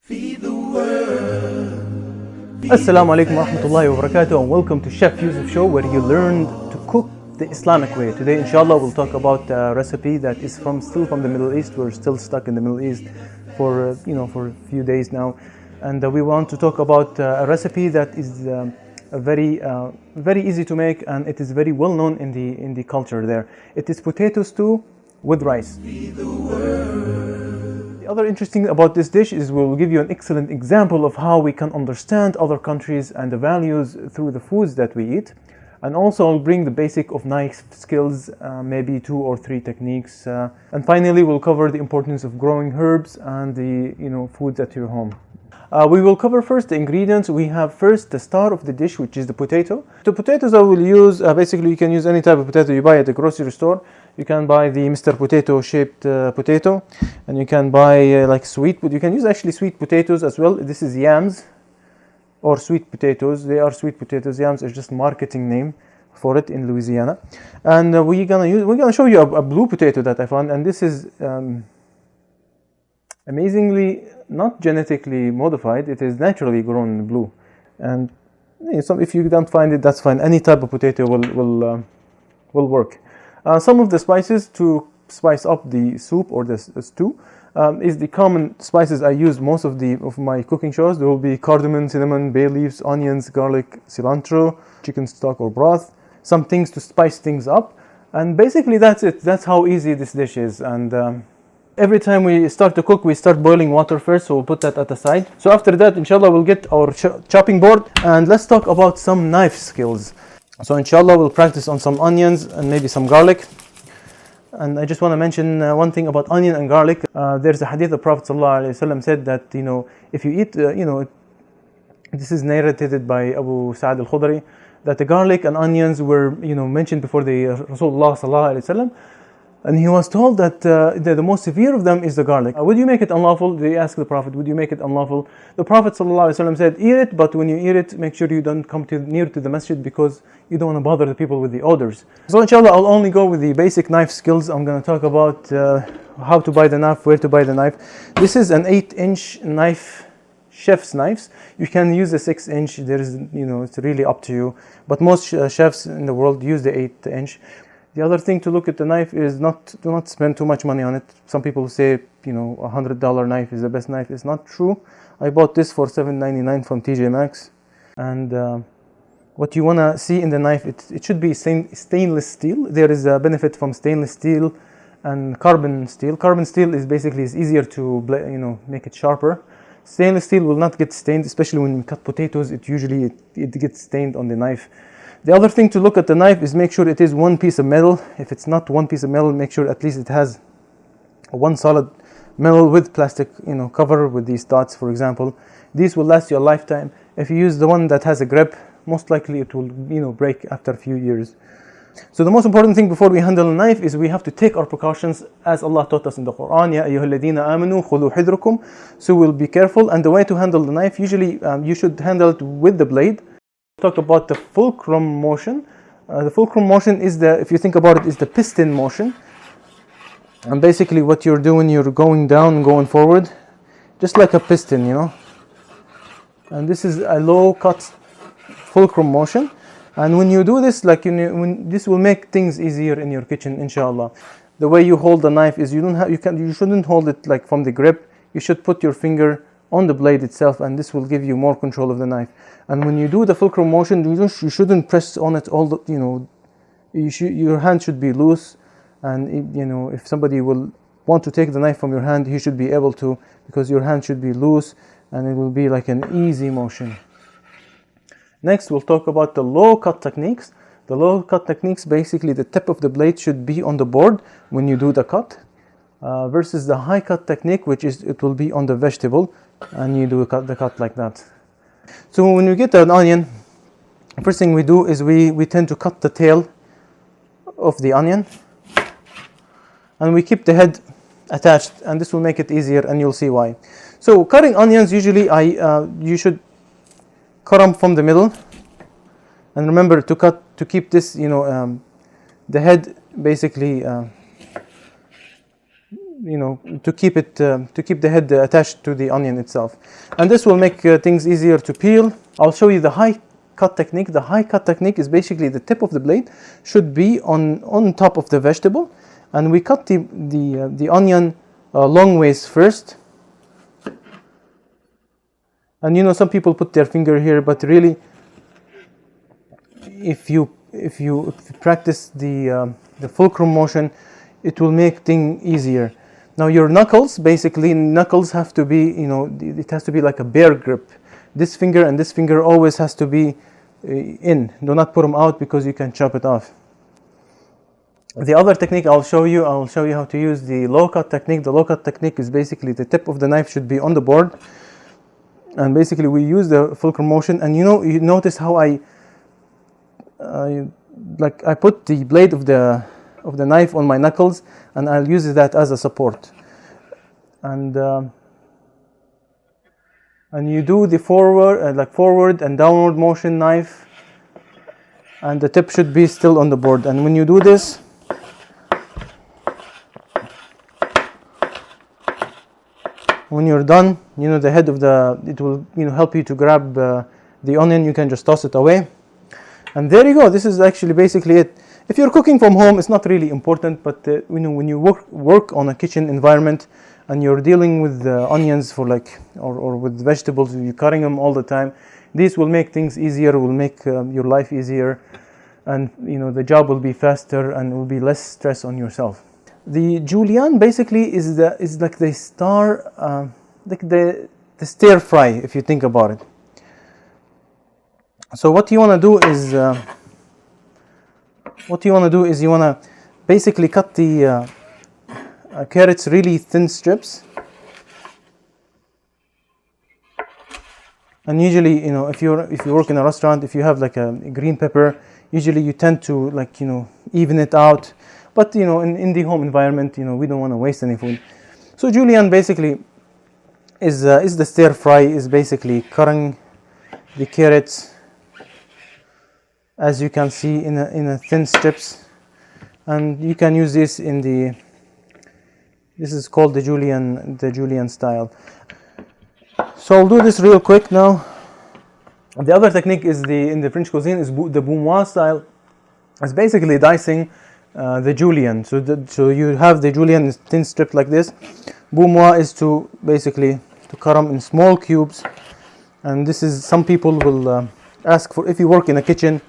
Assalamu alaikum wa rahmatullahi wa barakatuh, and welcome to Chef Yusuf show, where you learn to cook the Islamic way. Today inshallah we'll talk about a recipe that is still from the Middle East. We're still stuck in the Middle East for for a few days now, and we want to talk about a recipe that is very easy to make, and it is very well known in the culture there. It is potato stew with rice. The other interesting thing about this dish is we'll give you an excellent example of how we can understand other countries and the values through the foods that we eat. And also I'll bring the basic of knife skills, maybe 2 or 3 techniques. And finally we'll cover the importance of growing herbs and the foods at your home. We will cover first the ingredients. We have first the star of the dish, which is the potato. The potatoes I will use, basically you can use any type of potato you buy at the grocery store. You can buy the Mr. Potato shaped potato, and you can buy like sweet, but you can use actually sweet potatoes as well. This is yams or sweet potatoes. They are sweet potatoes. Yams is just marketing name for it in Louisiana. And we're gonna show you a blue potato that I found, and this is amazingly not genetically modified. It is naturally grown blue, and if you don't find it, that's fine. Any type of potato will work. Some of the spices to spice up the soup or the stew is the common spices I use most of my cooking shows. There will be cardamom, cinnamon, bay leaves, onions, garlic, cilantro, chicken stock or broth, some things to spice things up, and basically that's it. That's how easy this dish is. And every time we start to cook, we start boiling water first, so we'll put that at the side. So after that, inshallah, we'll get our chopping board, and let's talk about some knife skills. So inshallah, we'll practice on some onions and maybe some garlic. And I just want to mention one thing about onion and garlic. There's a hadith the Prophet ﷺ said that if you eat this is narrated by Abu Sa'ad al-Khudri, that the garlic and onions were mentioned before the Rasulullah ﷺ. And he was told that the most severe of them is the garlic. Would you make it unlawful? They asked the Prophet, would you make it unlawful? The Prophet ﷺ said, eat it, but when you eat it, make sure you don't come near to the masjid, because you don't want to bother the people with the odors. So inshallah, I'll only go with the basic knife skills. I'm going to talk about how to buy the knife, where to buy the knife. This is an 8-inch knife, chef's knives. You can use a 6-inch. There is, it's really up to you. But most chefs in the world use the 8-inch. The other thing to look at the knife is do not spend too much money on it. Some people say, $100 knife is the best knife. It's not true. I bought this for $7.99 from TJ Maxx. And what you want to see in the knife, it should be stainless steel. There is a benefit from stainless steel and carbon steel. Carbon steel is easier to make it sharper. Stainless steel will not get stained, especially when you cut potatoes. It gets stained on the knife. The other thing to look at the knife is make sure it is one piece of metal. If it's not one piece of metal, make sure at least it has one solid metal with plastic cover with these dots, for example. These will last you a lifetime. If you use the one that has a grip, most likely it will break after a few years. So the most important thing before we handle a knife is we have to take our precautions, as Allah taught us in the Quran. Ya ayyuhalladhina amanu khudhu hidrakum. So we'll be careful. And the way to handle the knife, usually you should handle it with the blade. Talk about the fulcrum motion. The fulcrum motion is if you think about it, is the piston motion. And basically what you're doing, you're going down and going forward, just like a piston, And this is a low cut fulcrum motion. And when you do this, this will make things easier in your kitchen, inshallah. The way you hold the knife is you shouldn't hold it like from the grip. You should put your finger on the blade itself, and this will give you more control of the knife. And when you do the fulcrum motion, you shouldn't press on it all your hand should be loose. And if somebody will want to take the knife from your hand, he should be able to, because your hand should be loose, and it will be like an easy motion. Next, we'll talk about the low cut techniques. The low cut techniques, basically the tip of the blade should be on the board when you do the cut, versus the high cut technique, which is it will be on the vegetable, and you do the cut like that. So when you get an onion, first thing we do is we tend to cut the tail of the onion, and we keep the head attached, and this will make it easier, and you'll see why. So cutting onions, usually you should cut them from the middle, and remember to keep this the head basically to keep the head attached to the onion itself. And this will make things easier to peel. I'll show you the high cut technique. The high cut technique is basically the tip of the blade should be on top of the vegetable, and we cut the onion long ways first. And some people put their finger here, but really, if you practice the fulcrum motion, it will make things easier. Now your knuckles have to be, it has to be like a bear grip. This finger and this finger always has to be in. Do not put them out because you can chop it off. The other technique I'll show you how to use the low cut technique. The low cut technique is basically the tip of the knife should be on the board, and basically we use the fulcrum motion. And you notice how I put the blade of the knife on my knuckles, and I'll use that as a support. And you do the forward and downward motion knife, and the tip should be still on the board. And when you do this, when you're done, the head of it will help you to grab the onion. You can just toss it away, and there you go. This is actually basically it. If you're cooking from home, it's not really important, but when you work on a kitchen environment and you're dealing with onions or with vegetables, you're cutting them all the time, this will make things easier, will make your life easier, and the job will be faster and will be less stress on yourself. The julienne basically is like the star, like the stir fry, if you think about it. So what you want to do is you want to basically cut the carrots really thin strips. And usually, if you work in a restaurant, if you have like a green pepper, usually you tend to even it out. But in the home environment, we don't want to waste any food. So julienne basically is the stir fry, is basically cutting the carrots, as you can see, in a thin strips. And you can use this this is called the julienne style. So I'll do this real quick now. The other technique is in the French cuisine is the boumois style. It's basically dicing the julienne. So you have the julienne thin strip like this. Boumois is to basically to cut them in small cubes. And this is, some people will ask for, if you work in a kitchen,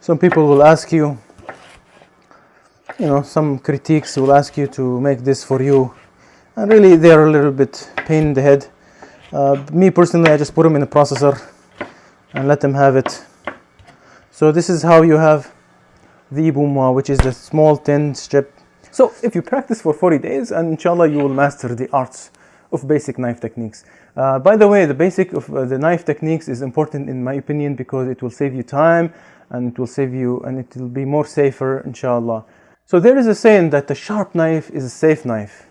some people will ask you, some critiques will ask you to make this for you, and really they're a little bit pain in the head. Me personally, I just put them in a processor and let them have it. So this is how you have the boumois, which is the small thin strip. So if you practice for 40 days, and inshallah you will master the arts of basic knife techniques. By the way, the basic of the knife techniques is important in my opinion, because it will save you time, and it will save you, and it will be more safer, inshallah. So there is a saying that a sharp knife is a safe knife,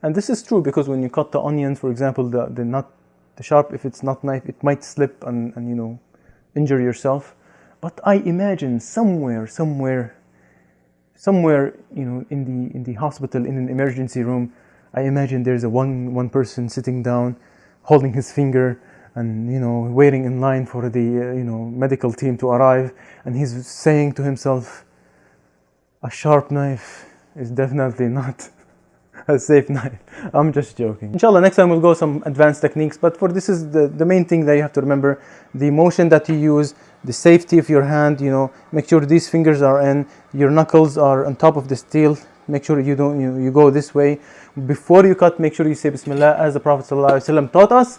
and this is true, because when you cut the onions, for example, the sharp, if it's not knife, it might slip and injure yourself. But I imagine somewhere in the hospital, in an emergency room, I imagine there's one person sitting down, holding his finger, and waiting in line for the medical team to arrive, and he's saying to himself, a sharp knife is definitely not a safe knife. I'm just joking. Inshallah, next time we'll go some advanced techniques, but for this is the main thing that you have to remember: the motion that you use, the safety of your hand. Make sure these fingers are in, your knuckles are on top of the steel. Make sure you don't you go this way. Before you cut, make sure you say Bismillah, as the Prophet ﷺ taught us.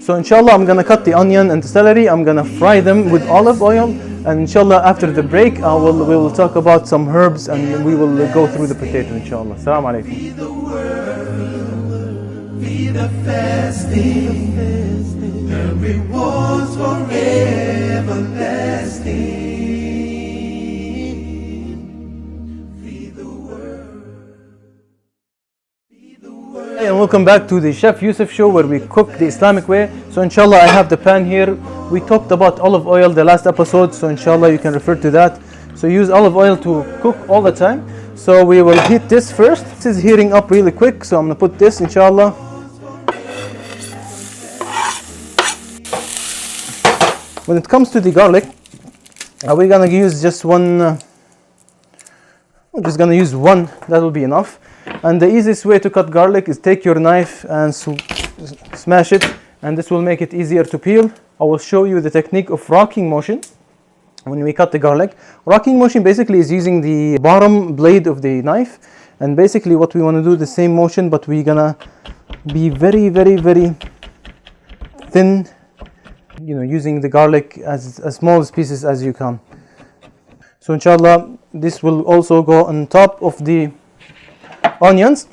So inshallah, I'm gonna cut the onion and the celery. I'm gonna fry them with olive oil, and inshallah after the break we will talk about some herbs, and we will go through the potato, inshallah. Assalamu alaikum. Be the fasting, the rewards for everlasting. Hey, and welcome back to the Chef Yusuf show, where we cook the Islamic way. So inshallah, I have the pan here. We talked about olive oil the last episode, so inshallah you can refer to that. So use olive oil to cook all the time. So we will heat this first. This is heating up really quick, so I'm gonna put this, inshallah. When it comes to the garlic, we're gonna use just one. I'm just gonna use one. That will be enough. And the easiest way to cut garlic is take your knife and smash it, and this will make it easier to peel. I will show you the technique of rocking motion when we cut the garlic. Rocking motion basically is using the bottom blade of the knife, and basically what we want to do the same motion, but we're gonna be very, very, very thin, using the garlic as small pieces as you can. So inshallah, this will also go on top of the onions.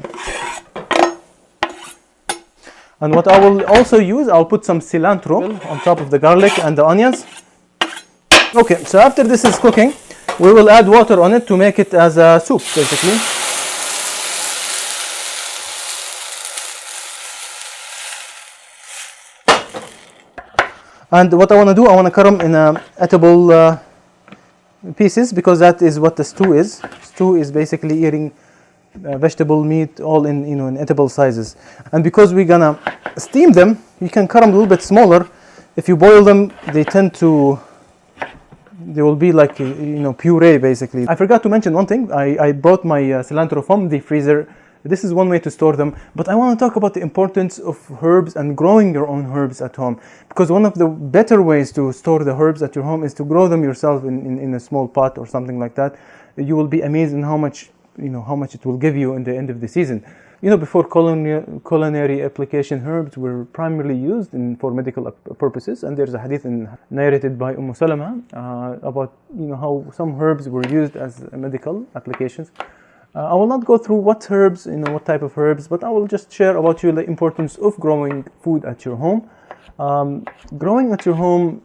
And what I will also use, I'll put some cilantro on top of the garlic and the onions. Okay, so after this is cooking, we will add water on it to make it as a soup, basically. And what I want to do, I want to cut them in edible pieces, because that is what the stew is. Stew is basically eating vegetable meat all in edible sizes. And because we're gonna steam them, you can cut them a little bit smaller. If you boil them, they will be like puree basically. I forgot to mention one thing. I brought my cilantro from the freezer. This is one way to store them, but I want to talk about the importance of herbs and growing your own herbs at home, because one of the better ways to store the herbs at your home is to grow them yourself in a small pot or something like that. You will be amazed in how much it will give you in the end of the season. Before culinary application, herbs were primarily used for medical purposes, and there's a hadith narrated by Salama about how some herbs were used as medical applications. I will not go through what herbs, what type of herbs, but I will just share about you the importance of growing food at your home. Growing at your home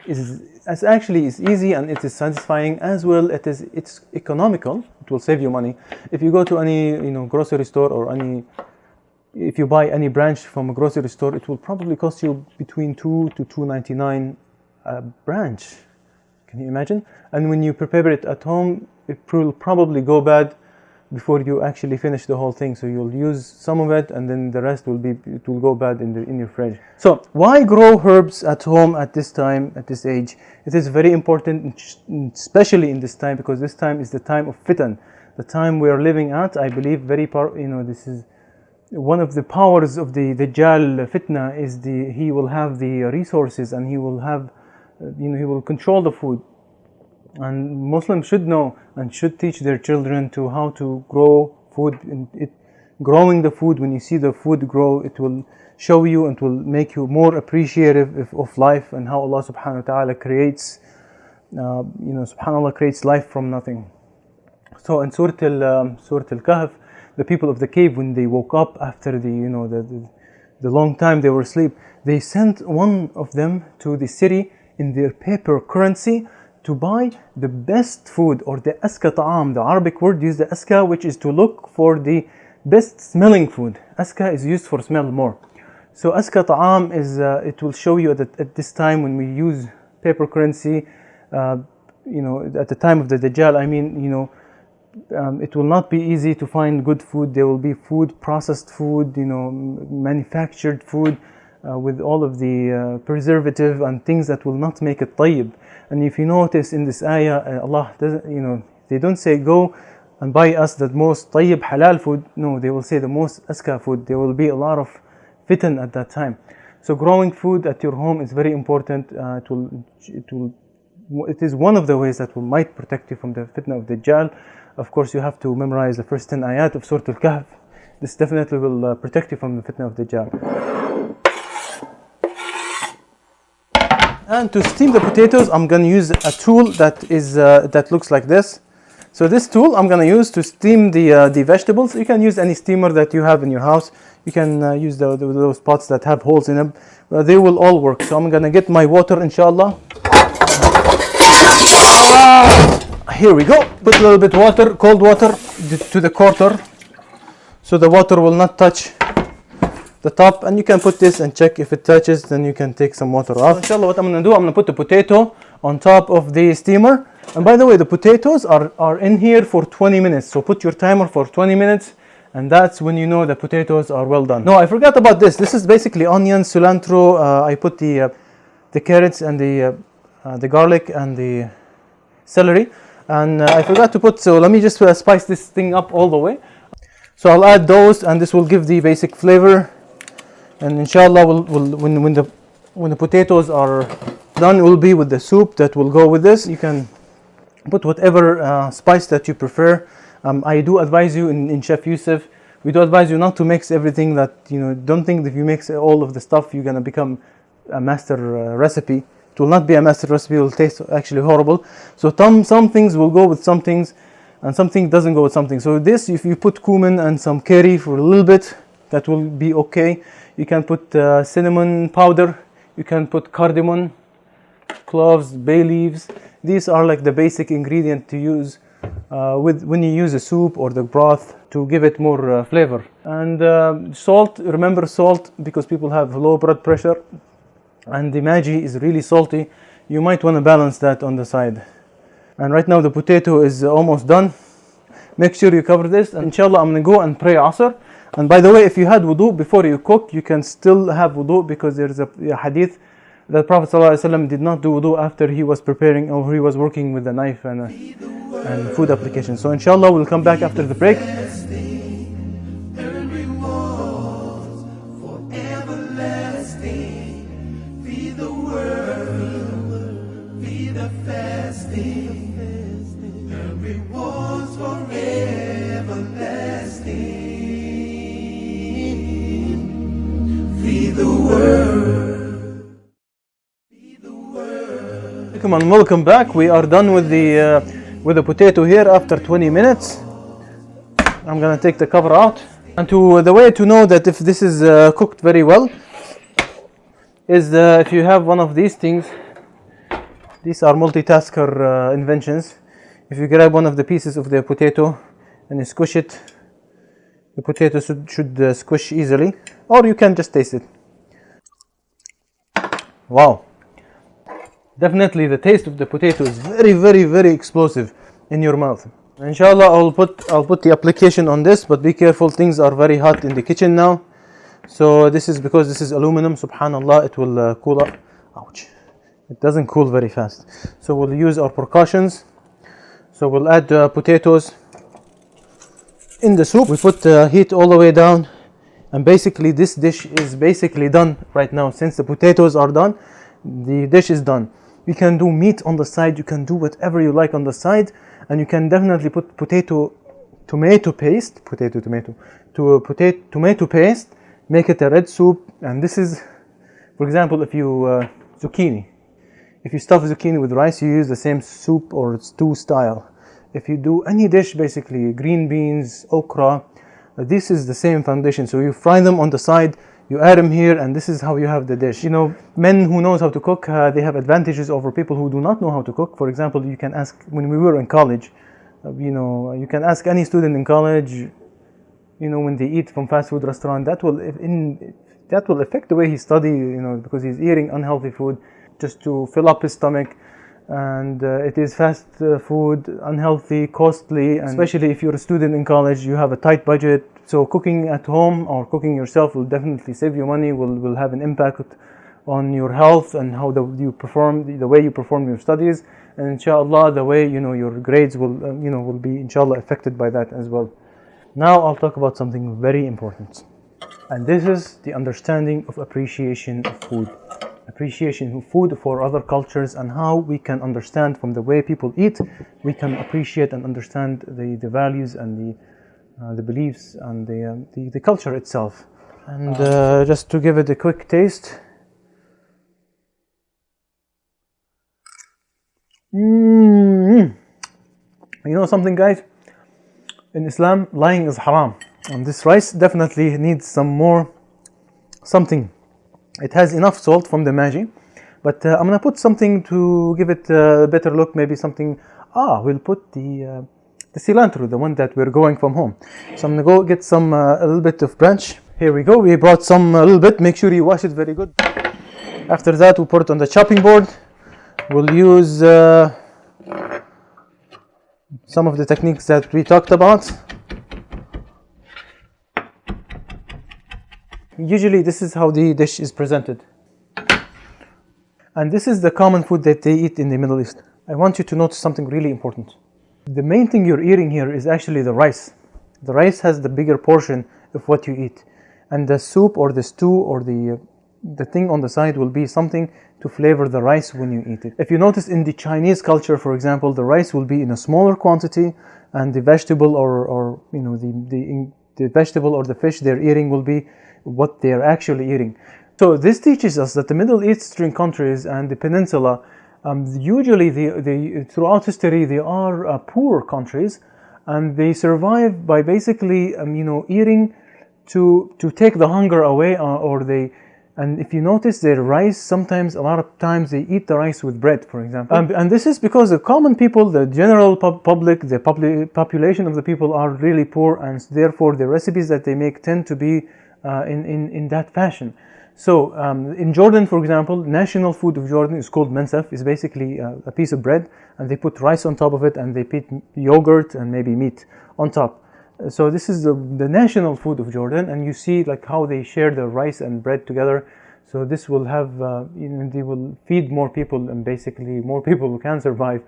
is easy, and it is satisfying as well. It's economical. It will save you money. If you go to any grocery store, or if you buy any branch from a grocery store, it will probably cost you between $2 to $2.99 a branch. Can you imagine? And when you prepare it at home, it will probably go bad before you actually finish the whole thing. So you'll use some of it, and then the rest will go bad in your fridge. So why grow herbs at home at this time, at this age? It is very important, especially in this time, because this time is the time of fitan, the time we are living at. I believe this is one of the powers of the Dajjal fitna is he will have the resources, and he will have he will control the food. And Muslims should know and should teach their children to how to grow food. Growing the food, when you see the food grow, it will show you and will make you more appreciative of life, and how Allah subhanahu wa ta'ala creates, subhanAllah creates life from nothing. So in Surah Al-Kahf, the people of the cave, when they woke up after the long time they were asleep, they sent one of them to the city in their paper currency to buy the best food, or the aska ta'am. The Arabic word used the aska, which is to look for the best smelling food. Aska is used for smell more. So aska ta'am is, it will show you that at this time when we use paper currency, at the time of the Dajjal, it will not be easy to find good food. There will be processed food, manufactured food, with all of the preservative and things that will not make it tayyib. And if you notice in this ayah, Allah doesn't, they don't say go and buy us the most tayyib halal food. No, they will say the most aska food. There will be a lot of fitan at that time. So growing food at your home is very important. It is one of the ways that might protect you from the fitna of Dajjal. Of course, you have to memorize the first 10 ayat of Surah Al-Kahf. This definitely will protect you from the fitna of Dajjal. And to steam the potatoes, I'm going to use a tool that looks like this. So this tool I'm going to use to steam the vegetables. You can use any steamer that you have in your house. You can use those pots that have holes in them. They will all work. So I'm going to get my water, inshallah. Here we go. Put a little bit water, cold water, to the quarter, so the water will not touch the top. And you can put this and check if it touches, then you can take some water off. So inshallah, what I'm going to do, I'm going to put the potato on top of the steamer, And by the way, the potatoes are in here for 20 minutes. So put your timer for 20 minutes, and that's when you know the potatoes are well done. No, I forgot about this. This is basically onions, cilantro. I put the carrots and the garlic and the celery. And I forgot to put, so let me just spice this thing up all the way. So I'll add those, and this will give the basic flavor. And inshallah, when the potatoes are done, it will be with the soup that will go with this. You can put whatever spice that you prefer. I do advise you in Chef Yusuf, we do advise you not to mix everything. That, you know, don't think that if you mix all of the stuff you're gonna become a master recipe. It will not be a master recipe. It will taste actually horrible. So some things will go with some things, and something doesn't go with something. So this, if you put cumin and some curry for a little bit, that will be okay. You can put cinnamon powder. You can put cardamom, cloves, bay leaves. These are like the basic ingredient to use when you use a soup or the broth to give it more flavor. And salt, remember salt, because people have low blood pressure and the Maggi is really salty. You might want to balance that on the side. And right now the potato is almost done. Make sure you cover this, and inshallah I'm going to go and pray Asr. And by the way, if you had wudu before you cook, you can still have wudu, because there is a hadith that Prophet ﷺ did not do wudu after he was preparing, or he was working with a knife and food application. So inshallah we'll come back after the break. And welcome back. We are done with the potato here after 20 minutes. I'm gonna take the cover out. And the way to know that if this is cooked very well is if you have one of these things. These are multitasker inventions. If you grab one of the pieces of the potato and you squish it, the potato should squish easily, or you can just taste it. Wow. Definitely the taste of the potato is very, very, very explosive in your mouth. Inshallah I'll put the application on this, but be careful, things are very hot in the kitchen now. So this is because this is aluminum, subhanallah, it will cool up. Ouch. It doesn't cool very fast. So we'll use our precautions. So we'll add potatoes in the soup. We put the heat all the way down, and basically this dish is basically done right now. Since the potatoes are done, the dish is done. You can do meat on the side, you can do whatever you like on the side, and you can definitely put tomato paste, make it a red soup. And this is, for example, if you zucchini. If you stuff zucchini with rice, you use the same soup or stew style. If you do any dish, basically green beans, okra, this is the same foundation. So you fry them on the side, you add them here, and this is how you have the dish. You know, men who knows how to cook, they have advantages over people who do not know how to cook. For example, you can ask, when we were in college, you can ask any student in college, when they eat from fast food restaurant, that will affect the way he study, because he's eating unhealthy food just to fill up his stomach. And it is fast food, unhealthy, costly, and especially if you're a student in college, you have a tight budget. So cooking at home or cooking yourself will definitely save you money, will have an impact on your health and how you perform, the way you perform your studies, and inshallah the way your grades will be inshallah affected by that as well. Now I'll talk about something very important, and this is the understanding of appreciation of food. Appreciation of food for other cultures, and how we can understand from the way people eat, we can appreciate and understand the values and the beliefs and the culture itself. And just to give it a quick taste. You know something, guys? In Islam, lying is haram, and this rice definitely needs something. It has enough salt from the Maggi, but I'm gonna put something to give it a better look. Maybe something. We'll put the cilantro, the one that we're going from home. So I'm gonna go get some a little bit of branch. Here we go. We brought some a little bit. Make sure you wash it very good. After that, we'll put it on the chopping board. We'll use some of the techniques that we talked about. Usually this is how the dish is presented. And this is the common food that they eat in the Middle East. I want you to notice something really important. The main thing you're eating here is actually the rice. The rice has the bigger portion of what you eat. And the soup or the stew or the thing on the side will be something to flavor the rice when you eat it. If you notice in the Chinese culture, for example, the rice will be in a smaller quantity, and the vegetable or you know the vegetable or the fish they're eating will be what they're actually eating. So this teaches us that the Middle Eastern countries and the peninsula, usually throughout history they are poor countries, and they survive by basically eating to take the hunger away, and if you notice their rice, sometimes a lot of times they eat the rice with bread, for example. And this is because the common people, the general public, the population of the people are really poor, and therefore the recipes that they make tend to be in that fashion. So in Jordan, for example, national food of Jordan is called mensaf. It's basically a piece of bread, and they put rice on top of it, and they put yogurt and maybe meat on top. So this is the national food of Jordan, and you see like how they share the rice and bread together. So this will have, they will feed more people, and basically more people who can survive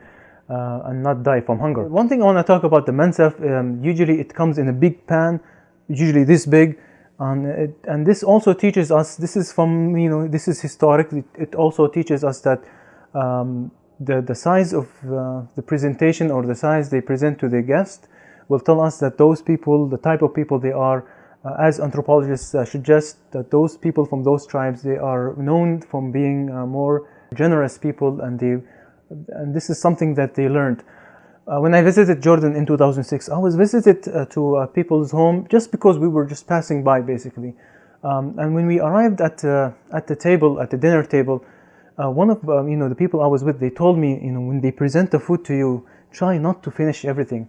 and not die from hunger. One thing I want to talk about the mensaf, usually it comes in a big pan, usually this big. And this also teaches us, this is from, this is historic, it also teaches us that the size of the presentation, or the size they present to the guest, will tell us that those people, the type of people they are, as anthropologists suggest, that those people from those tribes, they are known from being more generous people, and this is something that they learned. When I visited Jordan in 2006, I was visited to people's home just because we were just passing by, basically. And when we arrived at the table, at the dinner table, one of the people I was with, they told me, when they present the food to you, try not to finish everything,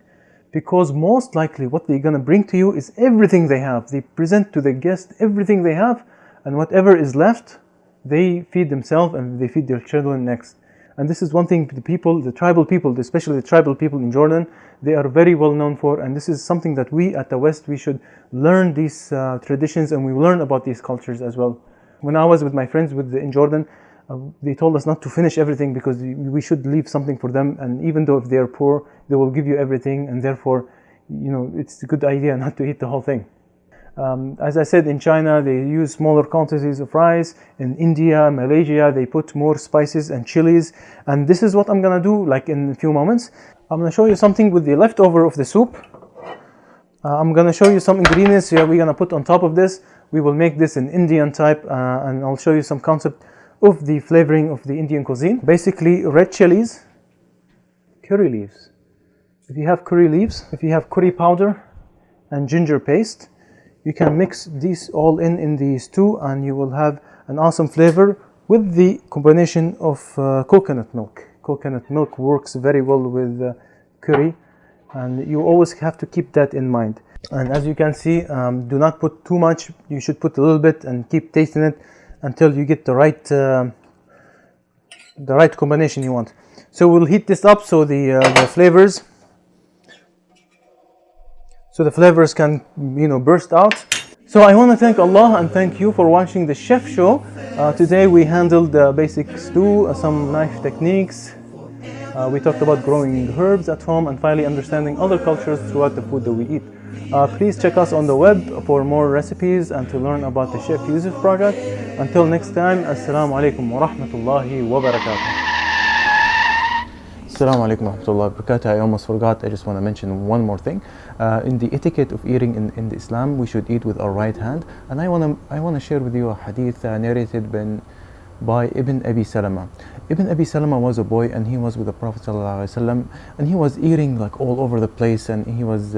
because most likely what they're gonna bring to you is everything they have. They present to the guest everything they have, and whatever is left, they feed themselves and they feed their children next. And this is one thing the tribal people, especially the tribal people in Jordan, they are very well known for, and this is something that we at the West, we should learn these traditions, and we learn about these cultures as well. When I was with my friends in Jordan, they told us not to finish everything, because we should leave something for them, and even though if they are poor, they will give you everything, and therefore, it's a good idea not to eat the whole thing. As I said, in China, they use smaller quantities of rice. In India, Malaysia, they put more spices and chilies. And this is what I'm gonna do, like in a few moments. I'm gonna show you something with the leftover of the soup. I'm gonna show you some ingredients we're gonna put on top of this. We will make this an Indian type, and I'll show you some concept of the flavoring of the Indian cuisine. Basically, red chilies, curry leaves. If you have curry leaves, if you have curry powder and ginger paste, you can mix these all in the stew, and you will have an awesome flavor with the combination of coconut milk. Coconut milk works very well with curry, and you always have to keep that in mind. And as you can see, do not put too much. You should put a little bit and keep tasting it until you get the right combination you want. So we'll heat this up so the flavors can burst out. So I want to thank Allah and thank you for watching the Chef Show. Today we handled the basic stew, some knife techniques. We talked about growing herbs at home, and finally understanding other cultures throughout the food that we eat. Please check us on the web for more recipes and to learn about the Chef Yusuf project. Until next time, Assalamu alaikum wa rahmatullahi wa barakatuh. Assalamu alaikum wa rahmatullahi wa barakatuh. I almost forgot, I just want to mention one more thing. In the etiquette of eating in Islam, we should eat with our right hand. And I want to share with you a hadith narrated by Ibn Abi Salama. Ibn Abi Salama was a boy, and he was with the Prophet ﷺ, and he was eating like all over the place, and he was,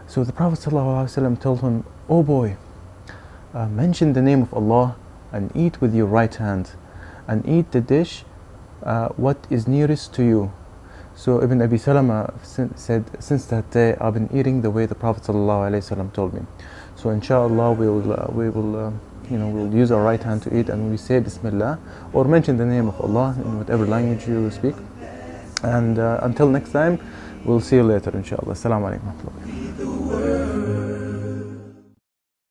so the Prophet ﷺ told him, "Oh boy, mention the name of Allah and eat with your right hand, and eat the dish what is nearest to you." So Ibn Abi Salama said, "Since that day I've been eating the way the Prophet ﷺ told me." So inshallah we'll use our right hand to eat, and we say Bismillah or mention the name of Allah in whatever language you speak. And until next time, We'll see you later, inshallah. Assalamu alaikum.